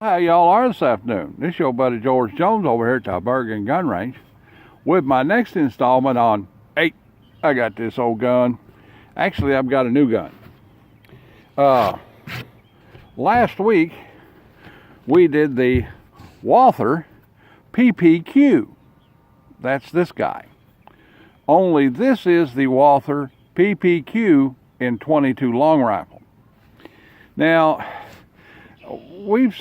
How y'all are this afternoon? This is your buddy George Jones over here at the Bergen Gun Range with my next installment on I got this old gun. Actually, I've got a new gun. Last week we did the Walther PPQ. That's this guy. Only this is the Walther PPQ in 22 long rifle. Now,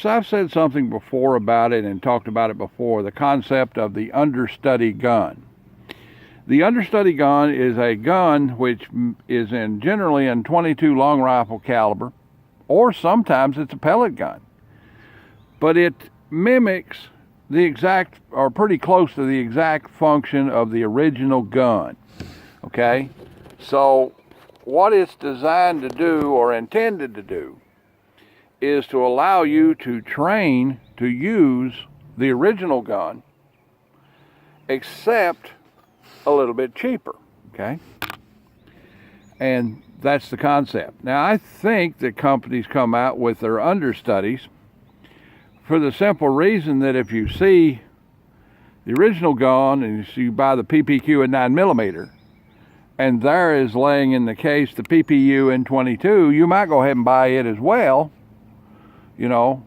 I've said something before about it and talked about it before, the concept of the understudy gun. The understudy gun is a gun which is generally in 22 long rifle caliber, or sometimes it's a pellet gun. But it mimics the exact, or pretty close to the exact function of the original gun. Okay? So what it's designed to do, or intended to do, is to allow you to train to use the original gun, except a little bit cheaper, okay? And that's the concept. Now, I think that companies come out with their understudies for the simple reason that if you see the original gun and you buy the PPQ at 9mm, and there is laying in the case the PPU in 22, you might go ahead and buy it as well, you know,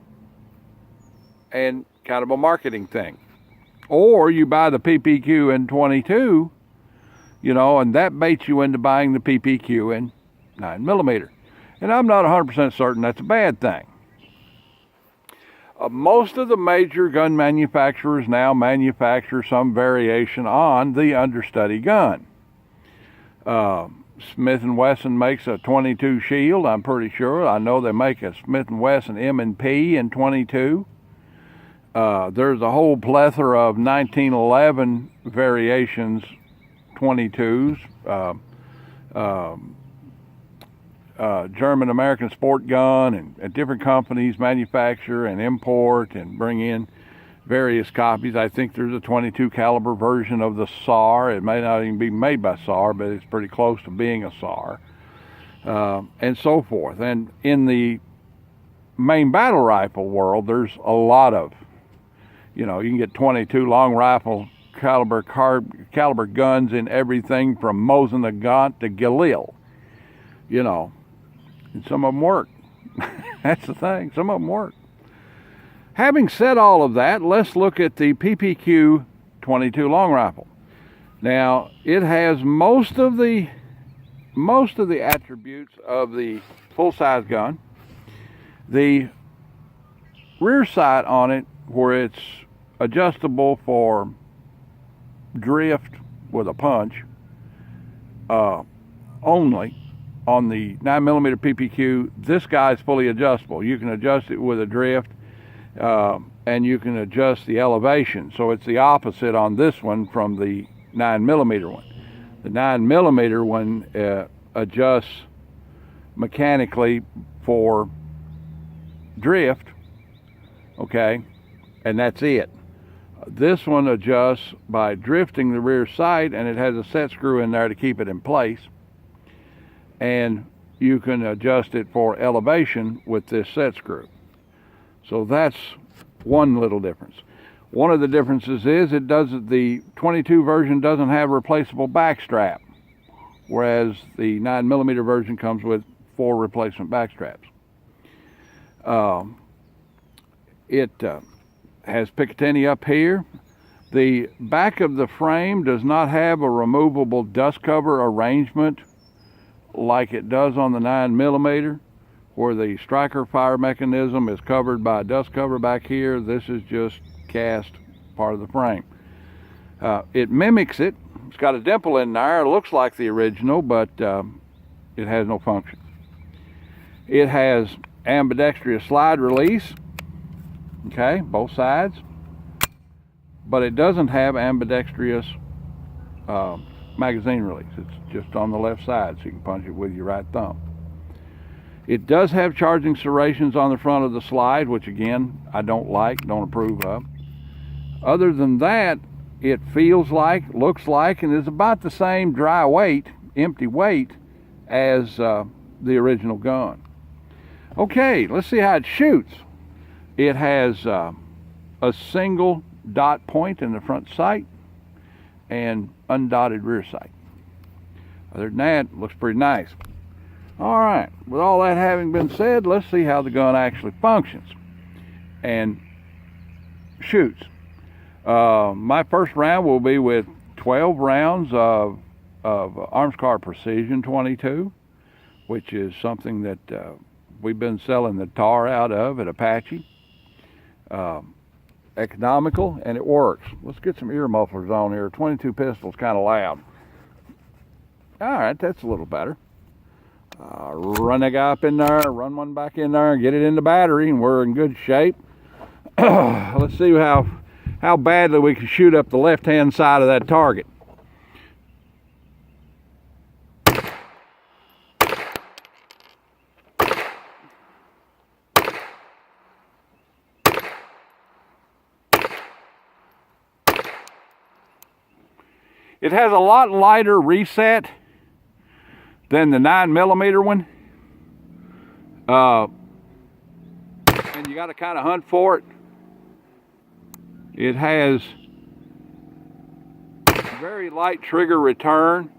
and kind of a marketing thing. Or you buy the PPQ in 22, you know, and that baits you into buying the PPQ in 9mm. And I'm not 100% certain that's a bad thing. Most of the major gun manufacturers now manufacture some variation on the understudy gun. Smith & Wesson makes a 22 Shield, I'm pretty sure. I know they make a Smith & Wesson M&P in 22. There's a whole plethora of 1911 variations, 22s. German-American sport gun, and different companies manufacture and import and bring in various copies. I think there's a 22 caliber version of the SAR. It may not even be made by SAR, but it's pretty close to being a SAR, and so forth. And in the main battle rifle world, there's a lot of, you know, you can get 22 long rifle caliber guns in everything from Mosin Nagant to Galil, you know, and some of them work. That's the thing, some of them work. Having said all of that, let's look at the PPQ 22 long rifle. Now, it has most of the attributes of the full-size gun. The rear sight on it, where it's adjustable for drift with a punch, only on the 9mm PPQ, this guy is fully adjustable. You can adjust it with a drift, and you can adjust the elevation. So it's the opposite on this one from the 9mm one. The 9mm one adjusts mechanically for drift, okay, and that's it. This one adjusts by drifting the rear sight, and it has a set screw in there to keep it in place. And you can adjust it for elevation with this set screw. So that's one little difference. One of the differences is the 22 version doesn't have a replaceable back strap, whereas the 9mm version comes with 4 replacement back straps. It has Picatinny up here. The back of the frame does not have a removable dust cover arrangement like it does on the 9mm, where the striker fire mechanism is covered by a dust cover back here. This is just cast part of the frame. It mimics it. It's got a dimple in there. It looks like the original, but it has no function. It has ambidextrous slide release, okay, both sides, but it doesn't have ambidextrous magazine release. It's just on the left side, so you can punch it with your right thumb. It does have charging serrations on the front of the slide, which again, I don't approve of. Other than that, it feels like, looks like, and is about the same dry weight, empty weight, as the original gun. Okay, let's see how it shoots. It has a single dot point in the front sight and undotted rear sight. Other than that, it looks pretty nice. All right, with all that having been said, let's see how the gun actually functions and shoots. My first round will be with 12 rounds of Arms Car Precision 22, which is something that we've been selling the tar out of at Apache. Economical, and it works. Let's get some ear mufflers on here. 22 pistols kind of loud. All right, that's a little better. Run that guy up in there, run one back in there, and get it in the battery, and we're in good shape. Let's see how badly we can shoot up the left-hand side of that target. It has a lot lighter reset than the 9mm one. And you got to kind of hunt for it. It has very light trigger return.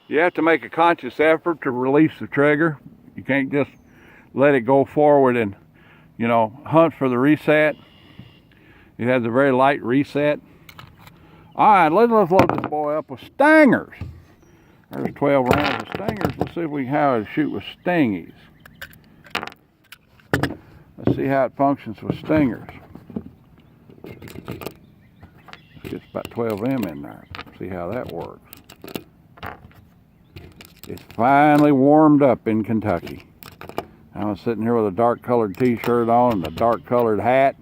You have to make a conscious effort to release the trigger. You can't just let it go forward and, you know, hunt for the reset. It has a very light reset. All right, let's load this boy up with stingers. There's 12 rounds of stingers. Let's see if we can how it shoot with stingies. Let's see how it functions with stingers. Let's get about 12 of them in there. See how that works. It's finally warmed up in Kentucky. I'm sitting here with a dark colored t-shirt on and a dark colored hat,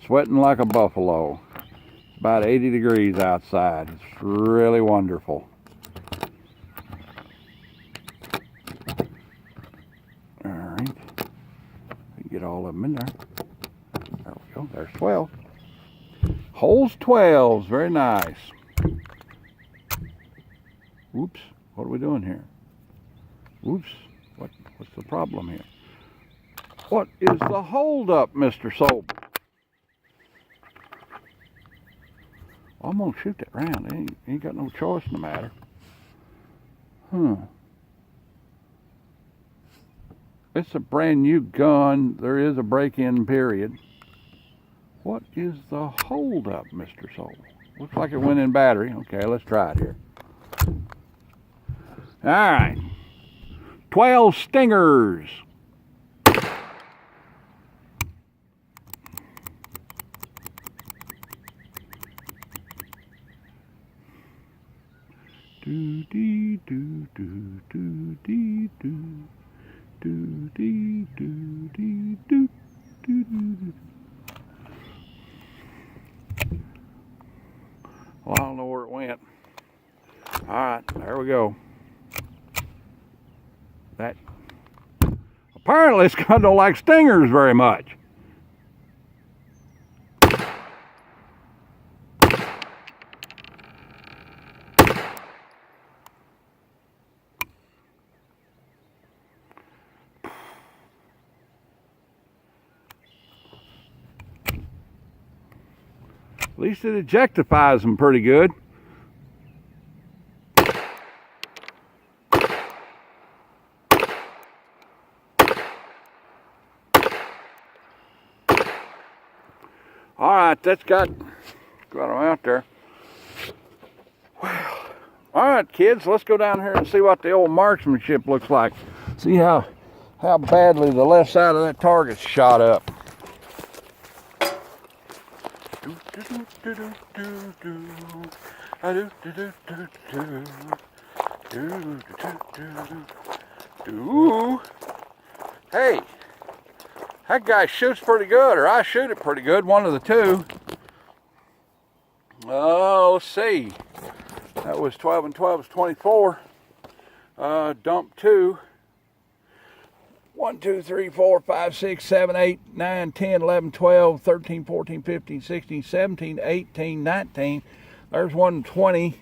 sweating like a buffalo. It's about 80 degrees outside. It's really wonderful. All right, get all of them in there. There we go, there's 12. Holes 12s, very nice. Whoops, what are we doing here? Whoops, what's the problem here? What is the holdup, Mr. Sober? I'm gonna shoot that round. Ain't got no choice in the matter. It's a brand new gun. There is a break-in period. What is the holdup, Mr. Sober? Looks like it went in battery. Okay, let's try it here. All right. 12 stingers. Do dee do do do dee do do dee do dee do do do. Well, I don't know where it went. All right, there we go. That apparently this gun don't like stingers very much. At least it ejectifies them pretty good. All right, that's got them out there. Well, all right, kids, let's go down here and see what the old marksmanship looks like. See how badly the left side of that target's shot up. Hey, that guy shoots pretty good, or I shoot it pretty good, one of the two. Oh, let's see. That was 12 and 12 is 24. Dump 2. 1, 2, 3, 4, 5, 6, 7, 8, 9, 10, 11, 12, 13, 14, 15, 16, 17, 18, 19. There's 120.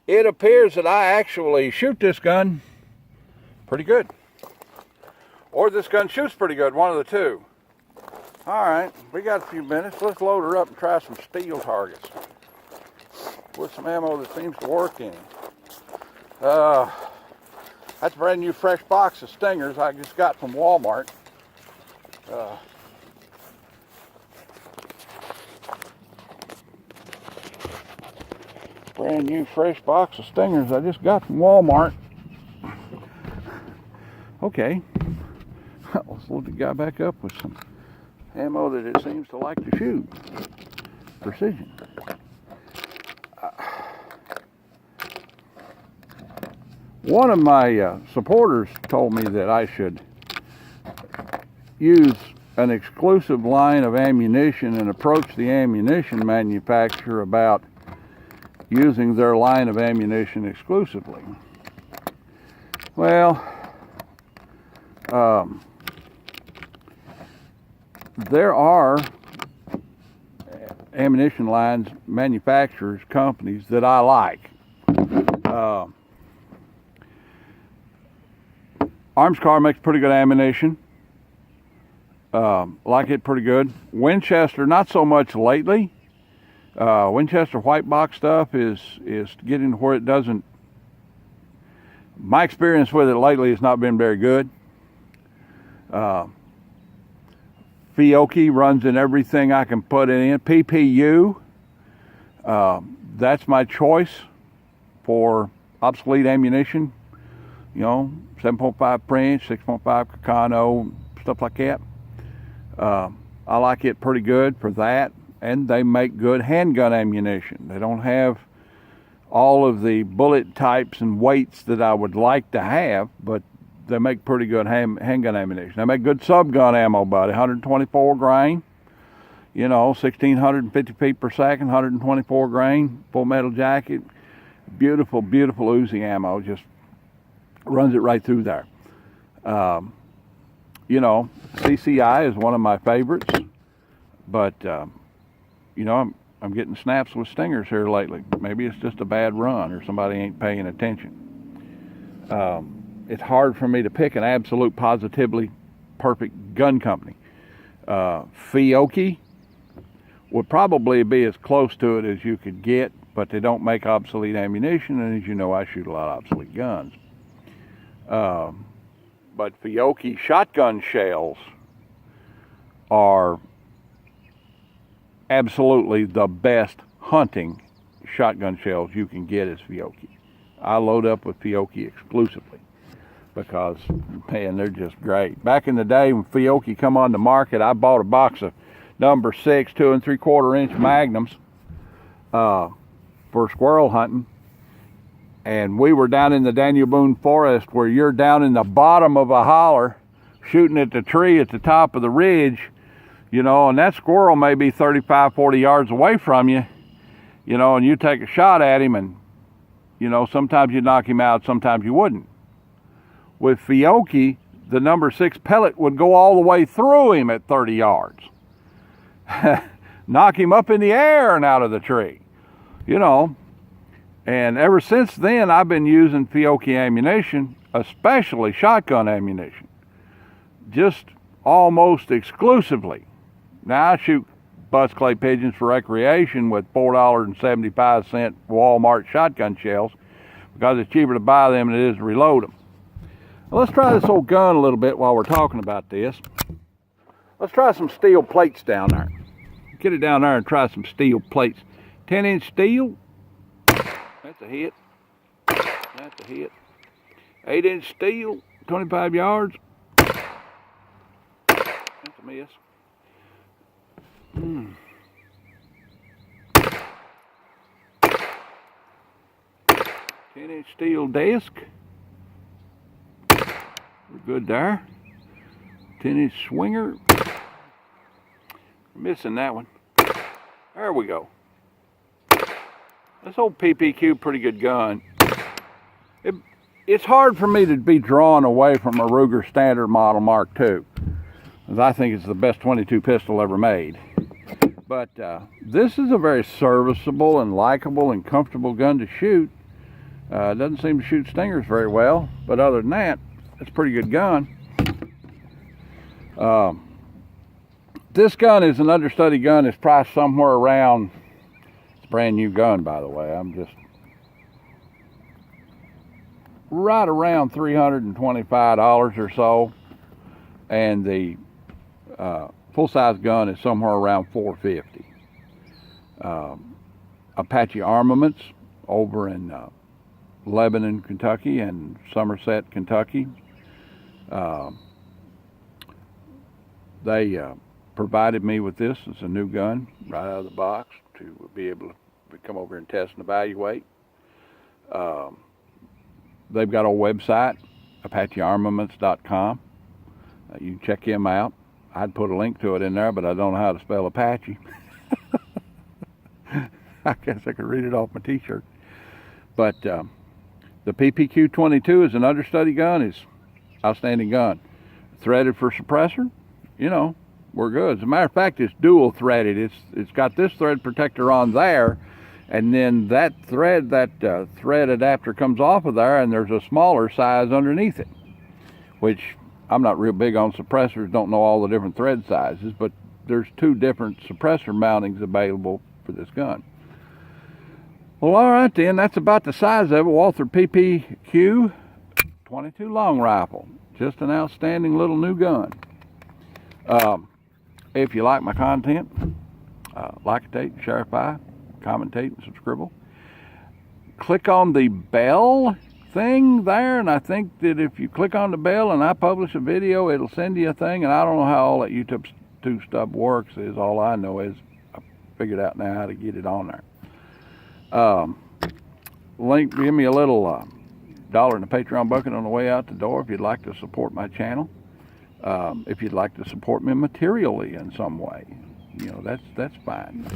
it appears that I actually shoot this gun pretty good. Or this gun shoots pretty good, one of the two. Alright, we got a few minutes. Let's load her up and try some steel targets with some ammo that seems to work in it. That's a brand new fresh box of stingers I just got from Walmart. Brand new fresh box of stingers I just got from Walmart. Okay, let's load the guy back up with some ammo that it seems to like to shoot. Precision. One of my supporters told me that I should use an exclusive line of ammunition and approach the ammunition manufacturer about using their line of ammunition exclusively. Well, there are ammunition lines, manufacturers, companies that I like. Arms Car makes pretty good ammunition. Like it pretty good. Winchester, not so much lately. Winchester white box stuff is getting to where it doesn't. My experience with it lately has not been very good. Fiocchi runs in everything I can put it in. PPU, that's my choice for obsolete ammunition. You know, 7.5 French, 6.5 Carcano, stuff like that. I like it pretty good for that, and they make good handgun ammunition. They don't have all of the bullet types and weights that I would like to have, but they make pretty good handgun ammunition. They make good subgun ammo, buddy. 124 grain, you know, 1,650 feet per second, 124 grain, full metal jacket. Beautiful, beautiful Uzi ammo. Just runs it right through there. You know, CCI is one of my favorites, but you know, I'm getting snaps with stingers here lately. Maybe it's just a bad run or somebody ain't paying attention. It's hard for me to pick an absolute positively perfect gun company. Fiocchi would probably be as close to it as you could get, but they don't make obsolete ammunition, and as you know, I shoot a lot of obsolete guns. But Fiocchi shotgun shells are absolutely the best hunting shotgun shells you can get is Fiocchi. I load up with Fiocchi exclusively because, man, they're just great. Back in the day when Fiocchi come on the market, I bought a box of number 6 2 3/4 inch magnums for squirrel hunting. And we were down in the Daniel Boone Forest where you're down in the bottom of a holler shooting at the tree at the top of the ridge, you know, and that squirrel may be 35, 40 yards away from you, you know, and you take a shot at him and, you know, sometimes you knock him out, sometimes you wouldn't. With Fiocchi, the number 6 pellet would go all the way through him at 30 yards. Knock him up in the air and out of the tree, you know. And ever since then, I've been using Fiocchi ammunition, especially shotgun ammunition, just almost exclusively. Now, I shoot bus clay pigeons for recreation with $4.75 Walmart shotgun shells because it's cheaper to buy them than it is to reload them. Well, let's try this old gun a little bit while we're talking about this. Let's try some steel plates down there. Get it down there and try some steel plates. 10-inch steel. That's a hit. That's a hit. 8-inch steel, 25 yards. That's a miss. 10-inch steel disc. We're good there. 10-inch swinger. Missing that one. There we go. This old PPQ, pretty good gun. It's hard for me to be drawn away from a Ruger Standard Model Mark II, as I think it's the best .22 pistol ever made. But this is a very serviceable and likable and comfortable gun to shoot. Doesn't seem to shoot stingers very well, but other than that, it's a pretty good gun. This gun is an understudy gun. It's priced somewhere around, it's a brand new gun, by the way. I'm just right around $325 or so. And the full-size gun is somewhere around $450. Apache Armaments over in Lebanon, Kentucky, and Somerset, Kentucky. They provided me with this as a new gun right out of the box to be able to come over and test and evaluate. They've got a website, ApacheArmaments.com. You can check him out. I'd put a link to it in there, but I don't know how to spell Apache. I guess I could read it off my t-shirt. But the PPQ 22 is an understudy gun. It's outstanding gun. Threaded for suppressor, you know, we're good. As a matter of fact, it's dual threaded. It's got this thread protector on there, and then that thread adapter comes off of there, and there's a smaller size underneath it, which I'm not real big on suppressors, don't know all the different thread sizes, but there's 2 different suppressor mountings available for this gun. Well, all right then, that's about the size of it. Walther PPQ 22 long rifle. Just an outstanding little new gun. If you like my content, like-a-tate, share-a-fi, commentate, and subscribe. Click on the bell thing there, and I think that if you click on the bell and I publish a video, it'll send you a thing, and I don't know how all that YouTube stuff works. Is all I know is I figured out now how to get it on there. Give me a little dollar in the Patreon bucket on the way out the door if you'd like to support my channel. If you'd like to support me materially in some way, you know, that's fine.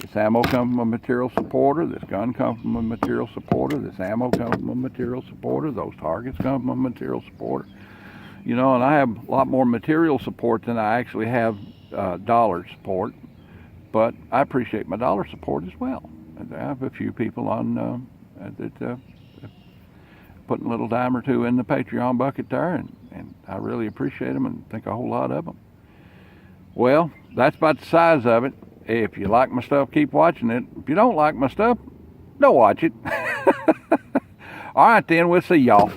This ammo comes from a material supporter. This gun comes from a material supporter. This ammo comes from a material supporter. Those targets come from a material supporter. You know, and I have a lot more material support than I actually have dollar support. But I appreciate my dollar support as well. And I have a few people on that putting a little dime or two in the Patreon bucket there, and I really appreciate them and think a whole lot of them. Well, that's about the size of it. If you like my stuff, keep watching it. If you don't like my stuff, don't watch it. All right, then, we'll see y'all.